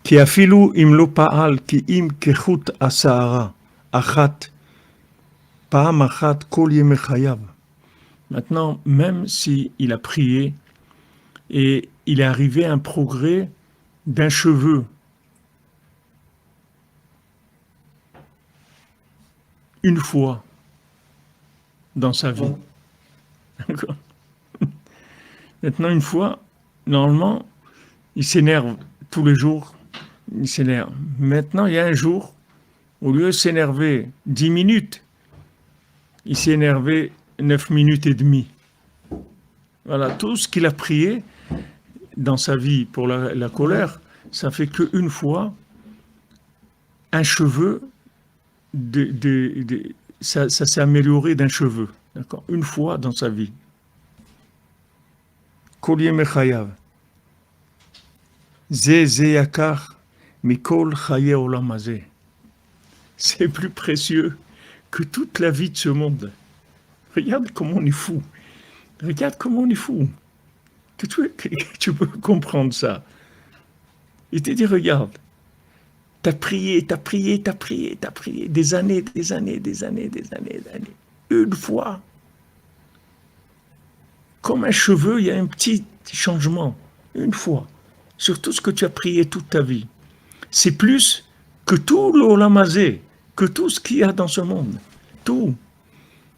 Ki afilu im lo pa'al ki im kechut asa'ara achat pa'am achat kol yemei chayav. Maintenant, même si il a prié et il est arrivé à un progrès d'un cheveu, une fois dans sa vie. D'accord. Maintenant, une fois, normalement, il s'énerve tous les jours, il s'énerve. Maintenant, il y a un jour, au lieu de s'énerver 10 minutes, il s'est énervé 9 minutes et demie. Voilà, tout ce qu'il a prié dans sa vie pour la colère, ça fait qu'une fois, un cheveu, ça s'est amélioré d'un cheveu. D'accord. Une fois dans sa vie. Kol yemei chayav. Ze yakar mikol chaye olam hazeh. C'est plus précieux que toute la vie de ce monde. Regarde comment on est fou. Regarde comment on est fou. Que tu peux comprendre ça. Il te dit, regarde, t'as prié, des années. Une fois, comme un cheveu, il y a un petit changement. Une fois. Sur tout ce que tu as prié toute ta vie. C'est plus que tout l'olam hazeh, que tout ce qu'il y a dans ce monde. Tout.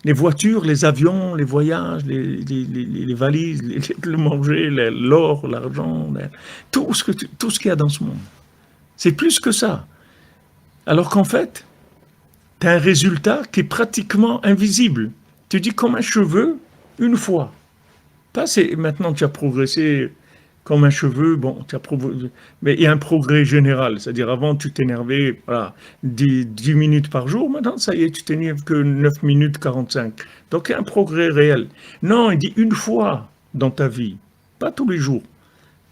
Les voitures, les avions, les voyages, les valises, le manger, l'or, l'argent, tout ce qu'il y a dans ce monde. C'est plus que ça. Alors qu'en fait, tu as un résultat qui est pratiquement invisible. Tu dis comme un cheveu, une fois. Maintenant, tu as progressé comme un cheveu, bon, mais il y a un progrès général. C'est-à-dire, avant, tu t'énervais 10 minutes par jour. Maintenant, ça y est, tu t'énerves que 9 minutes 45. Donc, il y a un progrès réel. Non, il dit une fois dans ta vie, pas tous les jours.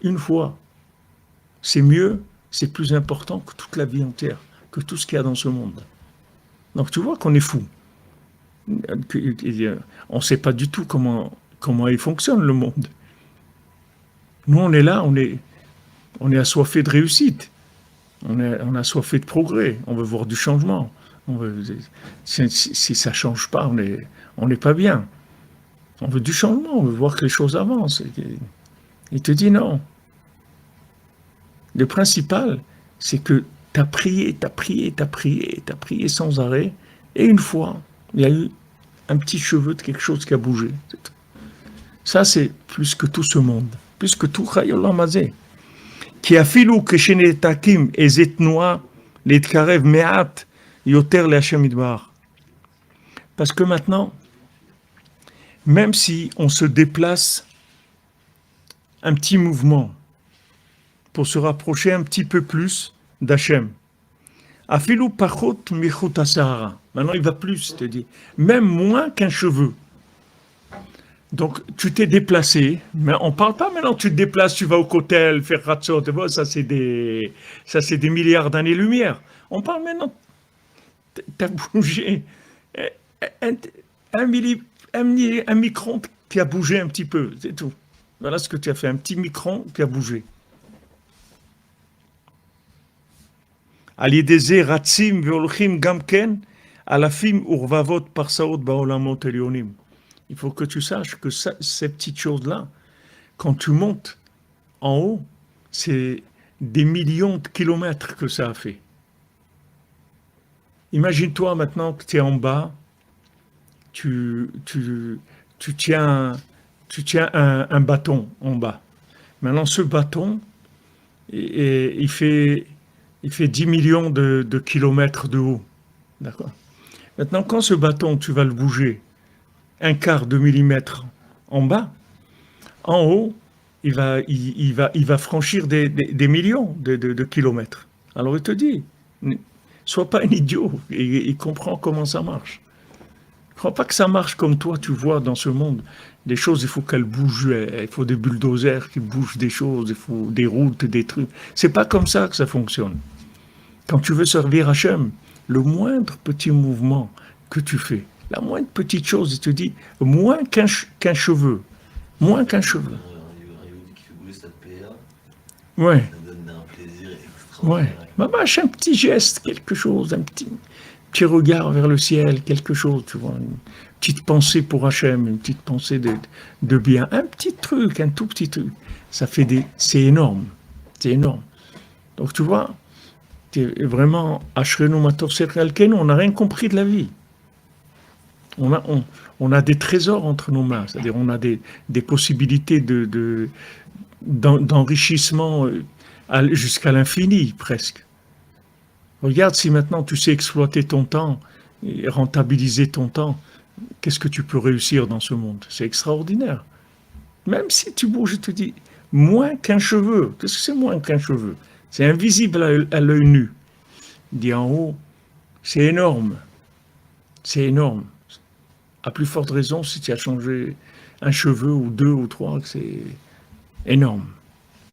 Une fois. C'est mieux, c'est plus important que toute la vie entière, que tout ce qu'il y a dans ce monde. Donc, tu vois qu'on est fou. On ne sait pas du tout comment il fonctionne, le monde. Nous, on est là, on est assoiffé de réussite. On est assoiffé de progrès. On veut voir du changement. Si ça ne change pas, on n'est pas bien. On veut du changement, on veut voir que les choses avancent. Il te dit non. Le principal, c'est que tu as prié sans arrêt. Et une fois, il y a eu un petit cheveu de quelque chose qui a bougé. Ça, c'est plus que tout ce monde. Plus que tout chaye olam hazeh. Ki afilu keshenetakim ezet tnua litkarev me'at yoter leHashem yitbarach. Parce que maintenant, même si on se déplace un petit mouvement pour se rapprocher un petit peu plus d'Hashem, afilu pachot michut hasa'ara. Maintenant, il va plus, te dit, même moins qu'un cheveu. Donc, tu t'es déplacé, mais on ne parle pas maintenant, tu te déplaces, tu vas au kotel, faire ratzot, ça c'est des milliards d'années-lumière. On parle maintenant, tu as bougé un micron qui a bougé un petit peu, c'est tout. Voilà ce que tu as fait, un petit micron qui a bougé. Alideze ratzim veolchim gamken alafim urvavot parsaot baolamot elyonim. Il faut que tu saches que ces petites choses-là, quand tu montes en haut, c'est des millions de kilomètres que ça a fait. Imagine-toi maintenant que tu es en bas, tu tiens un bâton en bas. Maintenant, ce bâton, il fait 10 millions de kilomètres de haut. D'accord. Maintenant, quand ce bâton, tu vas le bouger, 1/4 de millimètre en bas, en haut, il va franchir des millions de kilomètres. Alors il te dit, sois pas un idiot, il comprend comment ça marche. Ne crois pas que ça marche comme toi, tu vois dans ce monde. Les choses, il faut qu'elles bougent, il faut des bulldozers qui bougent des choses, il faut des routes, des trucs. C'est pas comme ça que ça fonctionne. Quand tu veux servir Hachem, le moindre petit mouvement que tu fais, la moindre petite chose, il te dit, moins qu'un cheveu. Moins qu'un cheveu. Ouais. Ça donne un plaisir Ouais, mamash, un petit geste, quelque chose, un petit regard vers le ciel, quelque chose, tu vois, une petite pensée pour Hachem, une petite pensée de bien, un petit truc, un tout petit truc. Ça fait c'est énorme, c'est énorme. Donc tu vois, vraiment, Ashrenu Mator Serkalken, on n'a rien compris de la vie. On a des trésors entre nos mains, c'est-à-dire on a des possibilités d'enrichissement jusqu'à l'infini presque. Regarde si maintenant tu sais exploiter ton temps et rentabiliser ton temps, qu'est-ce que tu peux réussir dans ce monde? C'est extraordinaire. Même si tu bouges, je te dis, moins qu'un cheveu. Qu'est-ce que c'est moins qu'un cheveu? C'est invisible à l'œil nu. Dit en haut, c'est énorme. C'est énorme. À plus forte raison si tu as changé un cheveu ou deux ou trois, c'est énorme.